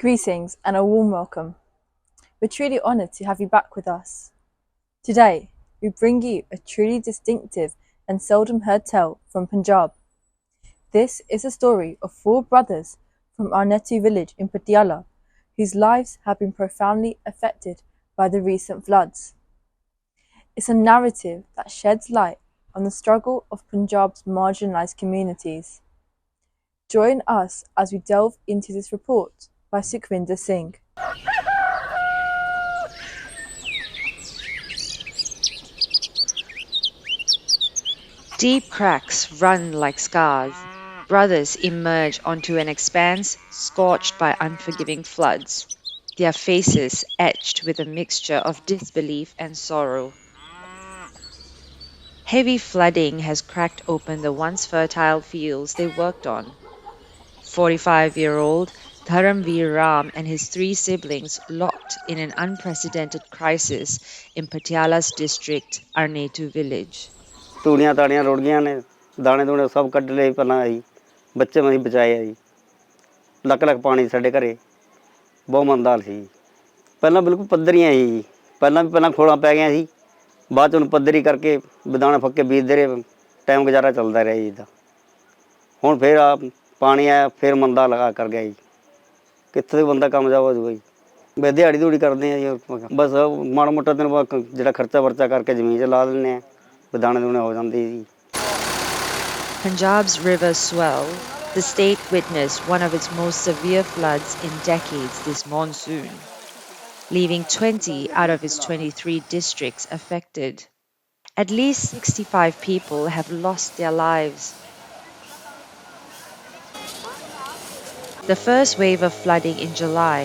Greetings and a warm welcome. We're truly honoured to have you back with us. Today, we bring you a truly distinctive and seldom heard tale from Punjab. This is a story of 4 brothers from Arnetu village in Patiala, whose lives have been profoundly affected by the recent floods. It's a narrative that sheds light on the struggle of Punjab's marginalised communities. Join us as we delve into this report by Shoot-Harwinder Singh. Deep cracks run like scars. Brothers emerge onto an expanse scorched by unforgiving floods, their faces etched with a mixture of disbelief and sorrow. Heavy flooding has cracked open the once fertile fields they worked on. 45-year-old Dharamveer Ram and his 3 siblings locked in an unprecedented crisis in Patiala's district, Arnetu village. ਤੂੜੀਆਂ ਤਾੜੀਆਂ ਰੁੜ ਗਈਆਂ ਨੇ, ਦਾਣੇ ਦੂਣੇ ਸਭ ਕੱਢ ਲਏ ਪਹਿਲਾਂ ਜੀ, ਬੱਚੇ ਮੈਂ ਬਚਾਏ ਆ ਜੀ। ਲੱਖ ਲੱਖ ਪਾਣੀ ਸਾਡੇ ਘਰੇ, ਬਹੁਤ ਮੰਦਾ ਹਾਲ ਸੀ। ਪਹਿਲਾਂ ਬਿਲਕੁਲ ਪੱਧਰੀਆਂ ਸੀ ਜੀ, ਪਹਿਲਾਂ ਖੋਲਾਂ ਪੈ ਗਈਆਂ ਸੀ, ਬਾਅਦ 'ਚ ਉਹਨੂੰ ਪੱਧਰੀ ਕਰਕੇ ਦਾਣੇ ਫੱਕੇ ਬੀਜਦੇ ਰਹੇ, ਟਾਈਮ ਗੁਜ਼ਾਰਾ ਚੱਲਦਾ ਰਿਹਾ ਜੀ। ਹੁਣ ਫਿਰ ਆ ਪਾਣੀ ਆਇਆ, ਫਿਰ ਮੰਦਾ ਲਗਾ ਕਰ ਗਿਆ ਜੀ। ਕਿੱਥੇ ਬੰਦਾ ਕਾਮਯਾਬ ਹੋ ਜਾਊਗਾ ਜੀ। ਬਸ ਦਿਹਾੜੀ ਦੂੜੀ ਕਰਦੇ ਆ ਜੀ, ਬਸ ਮਾੜਾ ਮੋਟਾ ਦਿਨ ਬਾਅਦ ਜਿਹੜਾ ਖਰਚਾ ਵਰਚਾ ਕਰਕੇ ਜ਼ਮੀਨ 'ਚ ਲਾ ਦਿੰਦੇ ਆ। Punjab's rivers swell. The state witnessed one of its most severe floods in decades this monsoon, leaving 20 out of its 23 districts affected. At least 65 people have lost their lives. The first wave of flooding in July,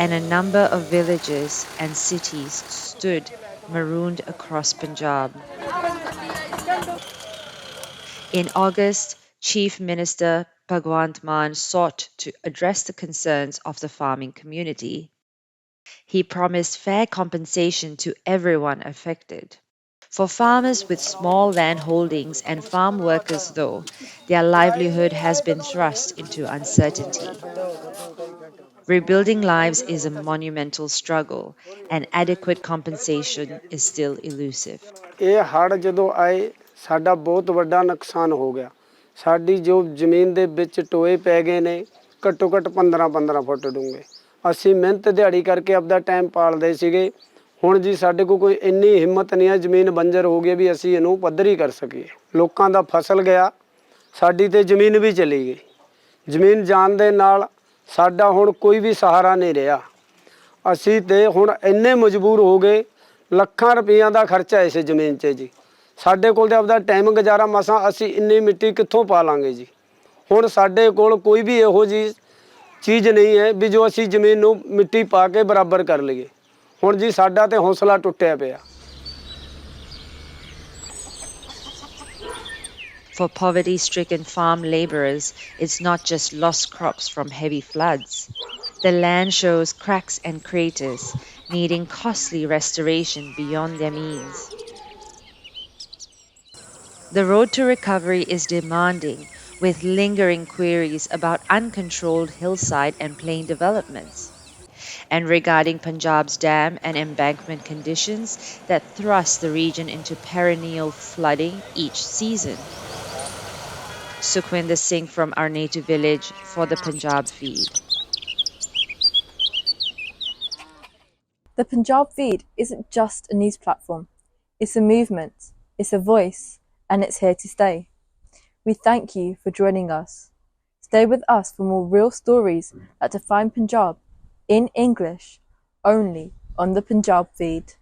and a number of villages and cities stood marooned across Punjab. In August, Chief Minister Bhagwant Mann sought to address the concerns of the farming community. He promised fair compensation to everyone affected. For farmers with small land holdings and farm workers, though, their livelihood has been thrust into uncertainty. Rebuilding lives is a monumental struggle, and adequate compensation is still elusive. ਇਹ ਹੜ੍ਹ ਜਦੋਂ ਆਏ ਸਾਡਾ ਬਹੁਤ ਵੱਡਾ ਨੁਕਸਾਨ ਹੋ ਗਿਆ। ਸਾਡੀ ਜੋ ਜ਼ਮੀਨ ਦੇ ਵਿੱਚ ਟੋਏ ਪੈ ਗਏ ਨੇ, ਘੱਟੋ ਘੱਟ 15 ਫੁੱਟ ਡੂੰਘੇ। ਅਸੀਂ ਮਿਹਨਤ ਦਿਹਾੜੀ ਕਰਕੇ ਆਪਦਾ ਟਾਈਮ ਪਾਲਦੇ ਸੀਗੇ। ਹੁਣ ਜੀ ਸਾਡੇ ਕੋਲ ਕੋਈ ਇੰਨੀ ਹਿੰਮਤ ਨਹੀਂ ਹੈ, ਜ਼ਮੀਨ ਬੰਜਰ ਹੋ ਗਈ ਵੀ ਅਸੀਂ ਇਹਨੂੰ ਪੱਧਰੀ ਕਰ ਸਕੀਏ। ਲੋਕਾਂ ਦਾ ਫਸਲ ਗਿਆ, ਸਾਡੀ ਤੇ ਜ਼ਮੀਨ ਵੀ ਚਲੀ ਗਈ। ਜ਼ਮੀਨ ਜਾਣ ਦੇ ਨਾਲ ਸਾਡਾ ਹੁਣ ਕੋਈ ਵੀ ਸਹਾਰਾ ਨਹੀਂ ਰਿਹਾ। ਅਸੀਂ ਤੇ ਹੁਣ ਇੰਨੇ ਮਜਬੂਰ ਹੋ ਗਏ, ਲੱਖਾਂ ਰੁਪਈਆਂ ਦਾ ਖਰਚਾ ਇਸ ਜ਼ਮੀਨ 'ਚ ਜੀ। ਸਾਡੇ ਕੋਲ ਤੇ ਆਪਦਾ ਟਾਈਮ ਗੁਜ਼ਾਰਾ ਮਸਾਂ ਅਸੀਂ ਇੰਨੀ ਮਿੱਟੀ ਕਿੱਥੋਂ ਪਾ ਲਾਂਗੇ ਜੀ। ਹੁਣ ਸਾਡੇ ਕੋਲ ਕੋਈ ਵੀ ਇਹੋ ਜਿਹੀ ਚੀਜ਼ ਨਹੀਂ ਹੈ ਵੀ ਜੋ ਅਸੀਂ ਜ਼ਮੀਨ ਨੂੰ ਮਿੱਟੀ ਪਾ ਕੇ ਬਰਾਬਰ ਕਰ ਲਈਏ। ਹੁਣ ਜੀ ਸਾਡਾ ਤੇ ਹੌਸਲਾ ਟੁੱਟਿਆ ਪਿਆ। For poverty-stricken farm laborers, it's not just lost crops from heavy floods. The land shows cracks and craters, needing costly restoration beyond their means. The road to recovery is demanding, with lingering queries about uncontrolled hillside and plain developments, and regarding Punjab's dam and embankment conditions that thrust the region into perennial flooding each season. Shoot-Harwinder Singh from Arnetu village for the Punjab Feed. The Punjab Feed isn't just a news platform. It's a movement, it's a voice, and it's here to stay. We thank you for joining us. Stay with us for more real stories that define Punjab in English, only on the Punjab Feed.